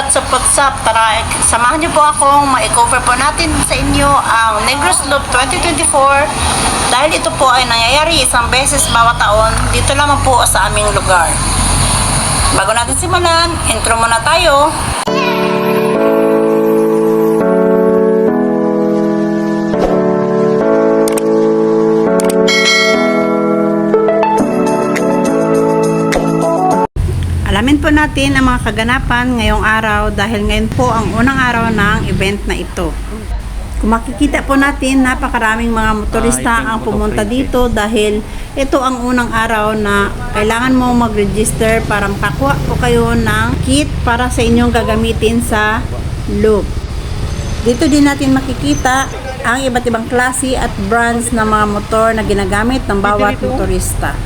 what's up? Tara, samahan niyo po akong ma-cover po natin sa inyo ang Negros Loop 2024 dahil ito po ay nangyayari isang beses bawat taon dito lamang po sa aming lugar. Bago natin simulan, intro muna tayo. Alamin po natin ang mga kaganapan ngayong araw dahil ngayon po ang unang araw ng event na ito. Kung makikita po natin, napakaraming mga motorista ang pumunta dito dahil ito ang unang araw na kailangan mo mag-register para makakuha po kayo ng kit para sa inyong gagamitin sa loop. Dito din natin makikita ang iba't ibang klase at brands ng mga motor na ginagamit ng bawat motorista.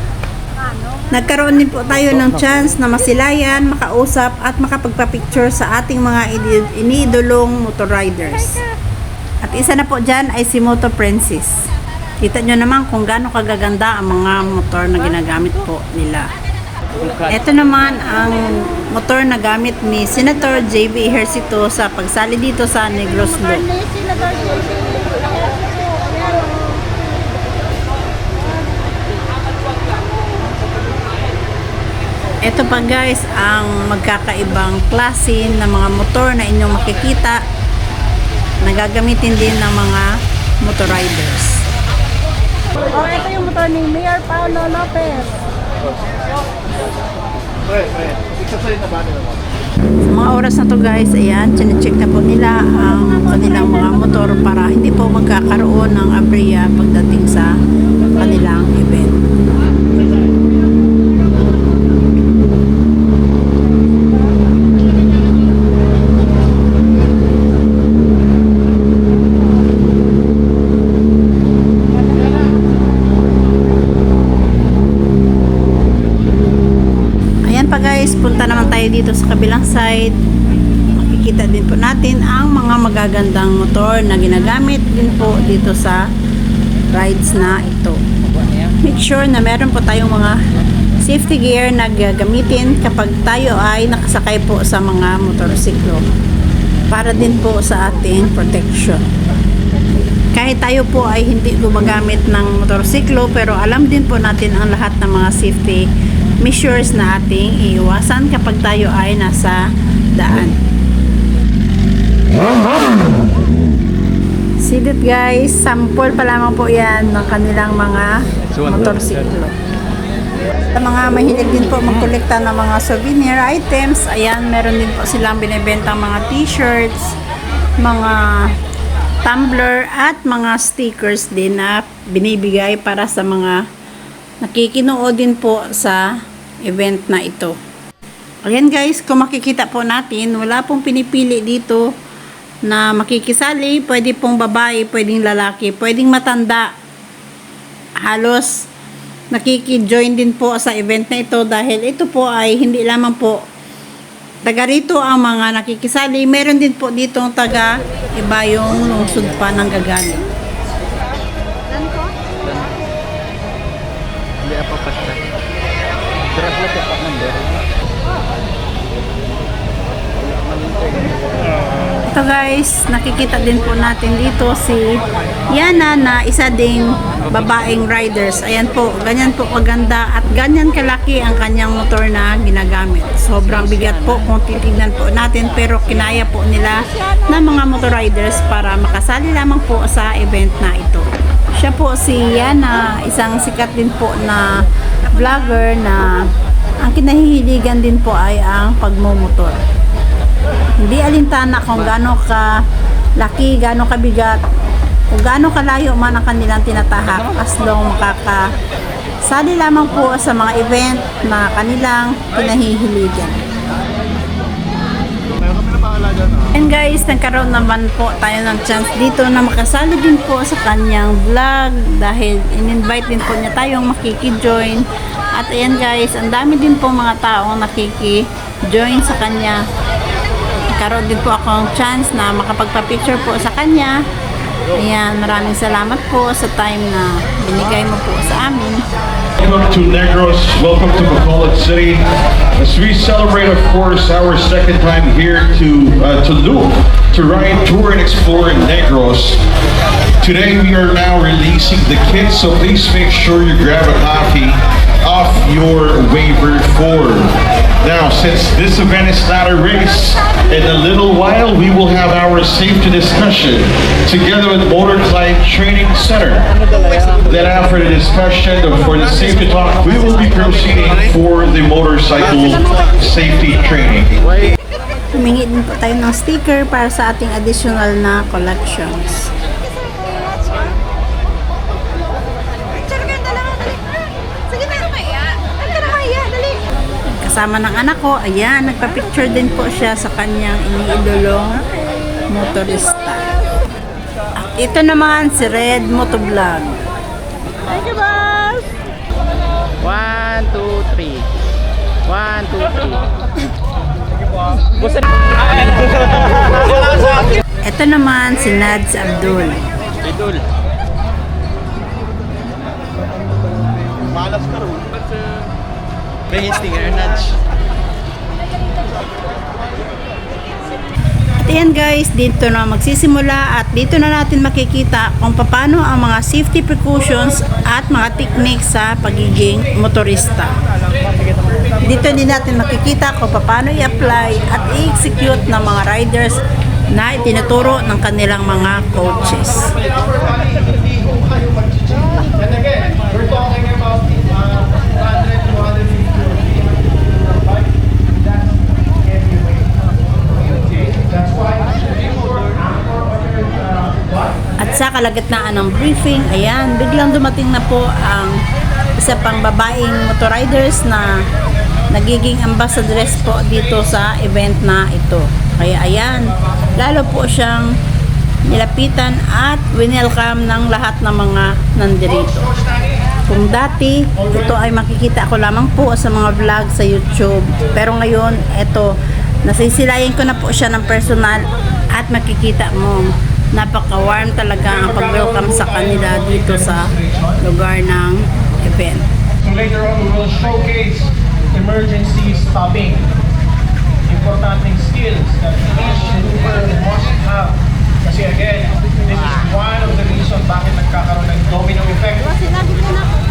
Nagkaroon din po tayo ng chance na masilayan, makausap at makapagpa-picture sa ating mga iniidolong motor riders. At isa na po dyan ay si Moto Princess. Kita nyo naman kung gaano kagaganda ang mga motor na ginagamit po nila. Ito naman ang motor na gamit ni Senator JB Ejercito sa pagsali dito sa Negros Loop. Ito pa guys ang magkakaibang klase ng mga motor na inyong makikita na gagamitin din ng mga motor riders. Oh, ito yung motor ni Mayor Paulo Lopez. Sa mga oras na to guys, ayan, chinecheck na po nila ang kanilang mga motor para hindi po magkakaroon ng aberya pagdating sa kanilang event. Guys, punta naman tayo dito sa kabilang side. Makikita din po natin ang mga magagandang motor na ginagamit din po dito sa rides na ito. Make sure na meron po tayong mga safety gear na gagamitin kapag tayo ay nakasakay po sa mga motorsiklo para din po sa ating protection. Kahit tayo po ay hindi gumagamit ng motorsiklo pero alam din po natin ang lahat ng mga safety measures na ating iiwasan kapag tayo ay nasa daan. See that guys, sample pa lamang po yan ng kanilang mga motorsiklo. Sa mga mahilig din po magkolekta ng mga souvenir items, ayan, meron din po silang binibentang mga t-shirts, mga tumbler at mga stickers din na binibigay para sa mga nakikinood din po sa event na ito. Ayan guys, kung makikita po natin, wala pong pinipili dito na makikisali. Pwede pong babae, pwedeng lalaki, pwedeng matanda. Halos nakiki-join din po sa event na ito dahil ito po ay hindi lamang po taga rito ang mga nakikisali. Meron din po dito taga iba yung lungsod pa ng gagaling. Hindi apa pasta. Berat lah cepat number. Ito guys, nakikita din po natin dito si Yana na isa ding babaeng riders. Ayan po, ganyan po kaganda at ganyan kalaki ang kanyang motor na ginagamit. Sobrang bigat po kung titignan po natin pero kinaya po nila ng mga motor riders para makasali lamang po sa event na ito. Siya po si Yana, isang sikat din po na vlogger na ang kinahihiligan din po ay ang pagmumotor. Hindi alintana kung gaano ka laki, gaano kabigat, kung gaano kalayo man ang kanilang tinatahak as long makakasali lamang po sa mga event na kanilang kinahihiligan. And guys, nagkaroon naman po tayo ng chance dito na makasali din po sa kanyang vlog dahil in-invite din po niya tayong makiki-join. At ayan guys, ang dami din po mga taong nakiki-join sa kanya. Nagkaroon din po akong chance na makapagpa-picture po sa kanya. Ayan, maraming salamat po sa time na binigay mo po sa amin. Welcome to Negros, welcome to Bacolod City. As we celebrate, of course, our second time here to loop, to ride, tour, and explore in Negros. Today we are now releasing the kits, so please make sure you grab a copy of your waiver form. Now, since this event is not a race, in a little while we will have our safety discussion together with Motor Club Training Center. Then after the discussion for the safety talk, we will be proceeding for the motorcycle safety training. Humingi din po tayo ng sticker para sa ating additional na collections. Kasama ng anak ko, ayan, nagpa-picture din po siya sa kanyang iniidolong motorista. At ito naman si Red Motovlog. Thank you, boss! 1, 2, 3. 1, 2, 3. Ito naman si Nads Abdul. Idol. Malas ka rin. May stinger, Nudge. At ayan guys, dito na magsisimula at dito na natin makikita kung paano ang mga safety precautions at mga techniques sa pagiging motorista. Dito din natin makikita kung paano i-apply at i-execute ng mga riders na itinuturo ng kanilang mga coaches. And again, we're talking about 100, 250. At sa kalagitnaan ng briefing, ayan, biglang dumating na po ang isa pang babaeng motoriders na nagiging ambassadress po dito sa event na ito. Kaya ayan, lalo po siyang nilapitan at winelcome ng lahat ng mga nandirito. Kung dati, ito ay makikita ko lamang po sa mga vlog sa YouTube. Pero ngayon, ito, nasisilayan ko na po siya ng personal at makikita mo, napaka-warm talaga ang pag-welcome sa kanila dito sa lugar ng event. So later on, we will showcase emergency stopping. Importanteng skills that each mover must have. Kasi again, this is one of the reasons bakit nagkakaroon ng domino effect.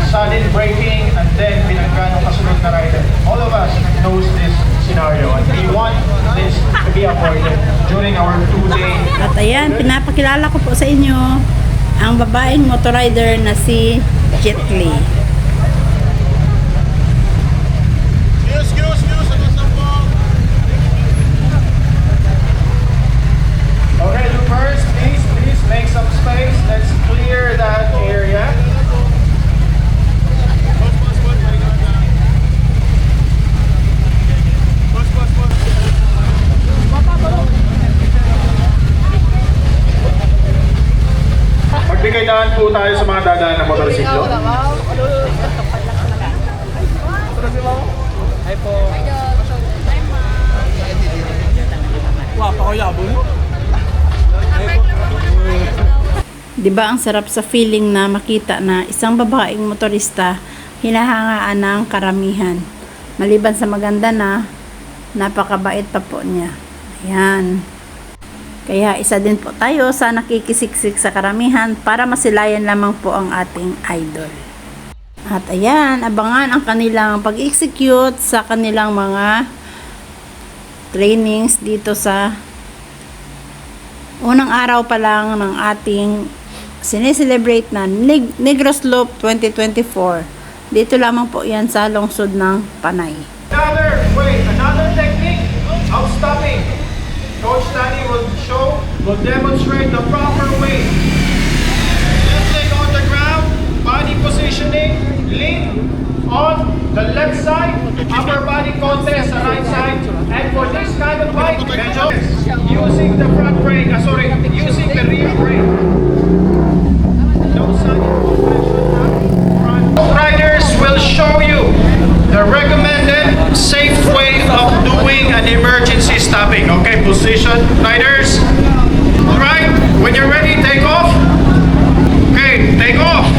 Sudden braking and then binangga ng kasunod na rider. All of us knows this scenario and we want this to be avoided during our 2-day. At ayan, pinapakilala ko po sa inyo ang babaeng motorider na si Jet Li. Okay, loopers, please make some space. Let's clear that area. Magbigay daan po tayo sa mga dadaan ng motorsiklo. Hi po. Di ba ang sarap sa feeling na makita na isang babaeng motorista hinahangaan ng karamihan. Maliban sa maganda na, napakabait pa po niya. Ayan. Kaya isa din po tayo sa nakikisiksik sa karamihan para masilayan lamang po ang ating idol. At ayan, abangan ang kanilang pag-execute sa kanilang mga trainings dito sa unang araw pa lang ng ating sineselebrate na Negros Loop 2024. Dito lamang po yan sa lungsod ng Panay. Another technique of stopping. Coach Danny will demonstrate the proper way. Left leg on the ground, body positioning, lean on the left side, upper body contact sa right side. And for this kind of bike, using the front brake, using the rear brake. No side front. Riders will show you the recommended safe way of doing an emergency stopping. Okay, position, riders. Alright, when you're ready, take off. Okay, take off.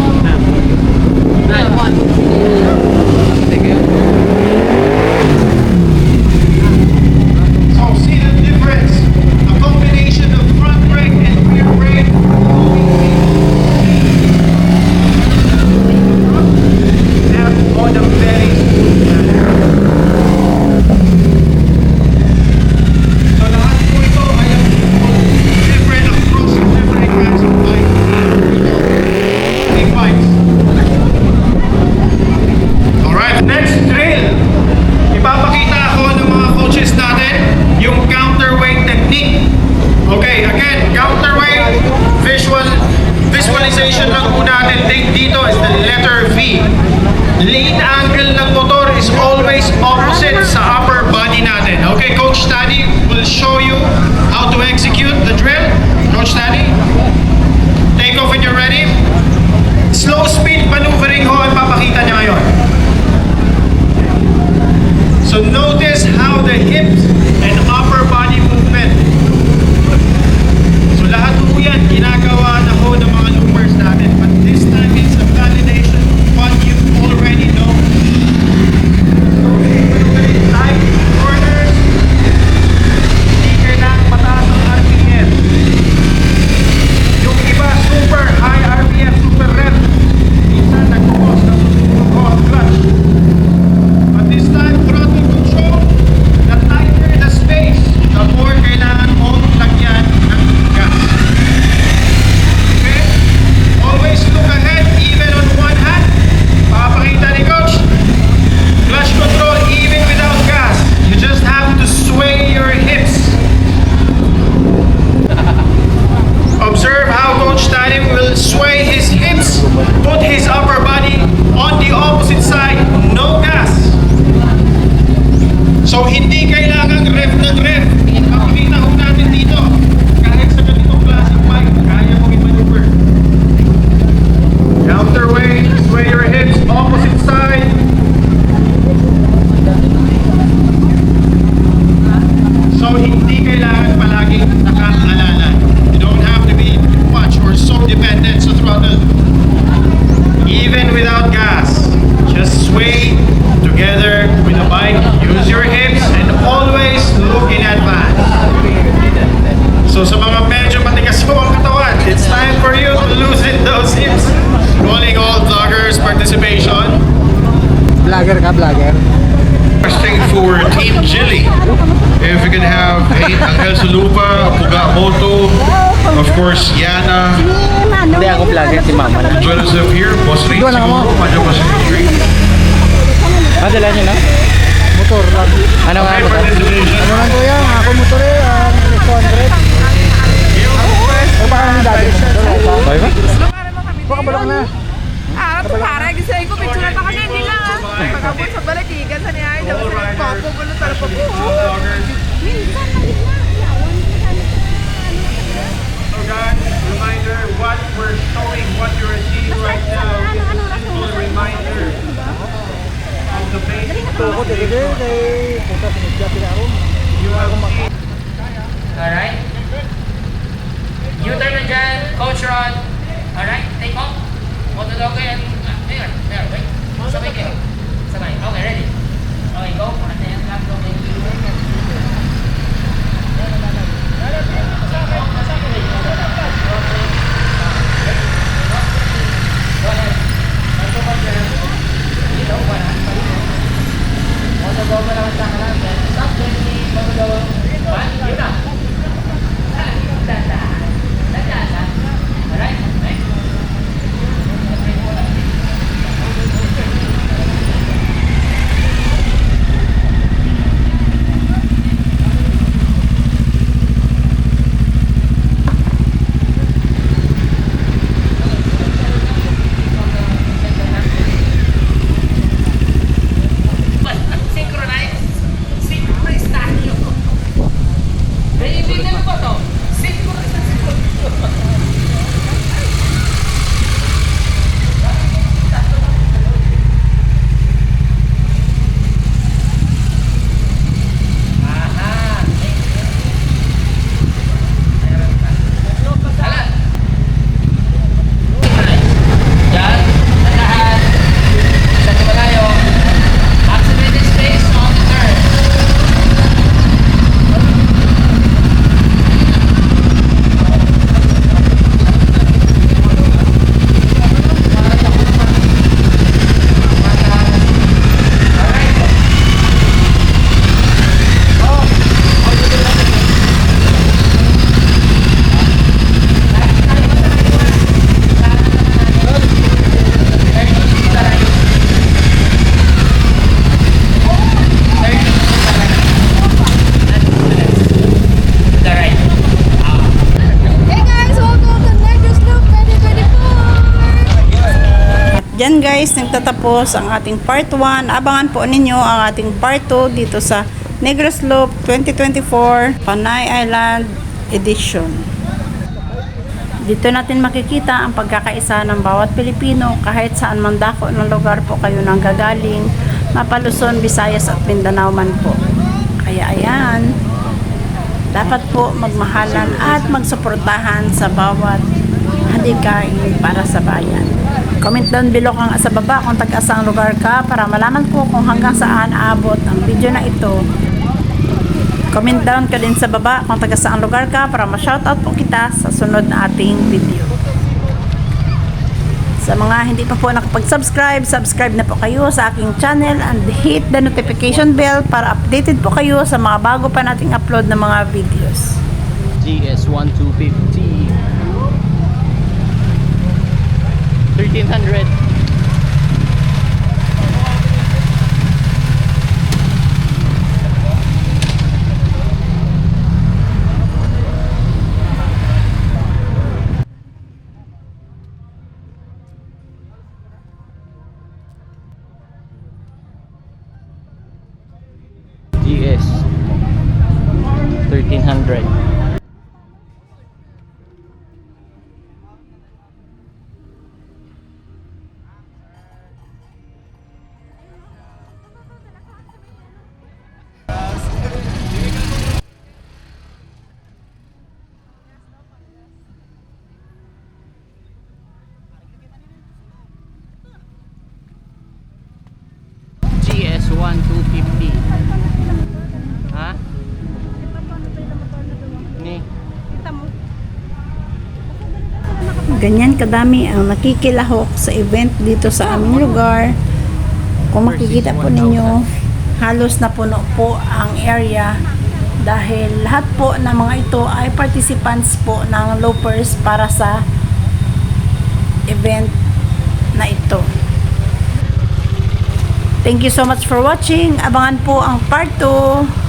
opposite sa upper body natin. Okay, Coach Danny will show you how to execute the drill. Coach Danny, take off when you're ready. Slow speed maneuvering ho ang papakita niya ngayon. So notice how the hips and upper body movement. So lahat po yan ginagawa na ho ng mga loopers natin. But this time it's a validation of what you already know. So maneuvering tight corners. Hindi kailangan mataas ang RPM. Yung iba super high RPM, super rep. Minsan nagkukos na susunod ko ang clutch. But this time, throttle control, the tighter the space, the more kailangan mong lagyan ng gas. Okay? Always look ahead, even on one hand. Papakita ni Coach. Clutch control, even without gas. You just have to sway your hips. Observe how Coach Tanim will sway his hips, put his upper body on the opposite side, no gas. So hindi kailangang rev ng rev. Makikita ho natin dito, kahit sa ganitong klaseng bike, kaya mong i-maneuver. Counterweight, sway your hips, opposite side. So hindi kailangan palaging nakaalala. You don't have to be too much or so dependent sa throttle. Even without gas, just sway together with the bike. Use your hips and always look in advance. So sa mga medyo matigas po ang katawan, it's time for you to loosen those hips. Calling all vloggers participation. Vlogger ka, vlogger. Requesting for Team Jilly. If we can have Angel Salupa, Puga Moto, of course Yana, Hindi ako vlogger, si mama na. join us up here. Boss Lee, Ikaw na ka mo. siguro, Madyo Pacific Street. Dala niyo na? Motor lang. Ano nga Okay, motor? participation. Ano lang kuya? Ako motor eh. 200. O baka nang dati mo motor. Okay ba? Baka balak na. Para gusto ko picture na kami nila. Pagkabot sa balatigan sa niya, daw sila papo gulo sa papo. Minsan So guys, reminder, what we're showing, what you're seeing right now is a simple reminder of the basic Ito ko, dili kay puta pinigya ako. you have seen. Alright? U-turn na dyan, Coach Ron. Alright, take off. Motodogo yan. There, wait. Sabay kayo. Sabay. Okay, ready? Okay, go. Ano yan? Lap, okay. Go ahead. Motodogo lang sa kanan. Stop, Jenny. Motodogo. One, yun na. Dahan. Alright, next. Synchronize tayo. Naiintindihan mo ba to? Synchronize. guys, nagtatapos ang ating part 1. Abangan po ninyo ang ating part 2 dito sa Negros Loop 2024 Panay Island Edition. Dito natin makikita ang pagkakaisa ng bawat Pilipino kahit saan man dako ng lugar po kayo nang gagaling, Mapa-Luzon, Visayas at Mindanao man po. Kaya ayan, dapat po magmahalan at magsuportahan sa bawat hadikain para sa bayan. Comment down below kung sa baba kung taga-saang lugar ka para malaman ko kung hanggang saan aabot ang video na ito. Comment down ka din sa baba kung taga-saang lugar ka para ma-shoutout po kita sa sunod na ating video. Sa mga hindi pa po nakapag-subscribe, subscribe na po kayo sa aking channel and hit the notification bell para updated po kayo sa mga bago pa nating upload na mga videos. GS1250 1300. GS 1300. GS1250. Ha? Ni. Ganyan kadami ang nakikilahok sa event dito sa aming lugar. Kung makikita po ninyo, halos na puno po ang area dahil lahat po ng mga ito ay participants po ng loopers para sa event na ito. Thank you so much for watching. Abangan po ang part 2.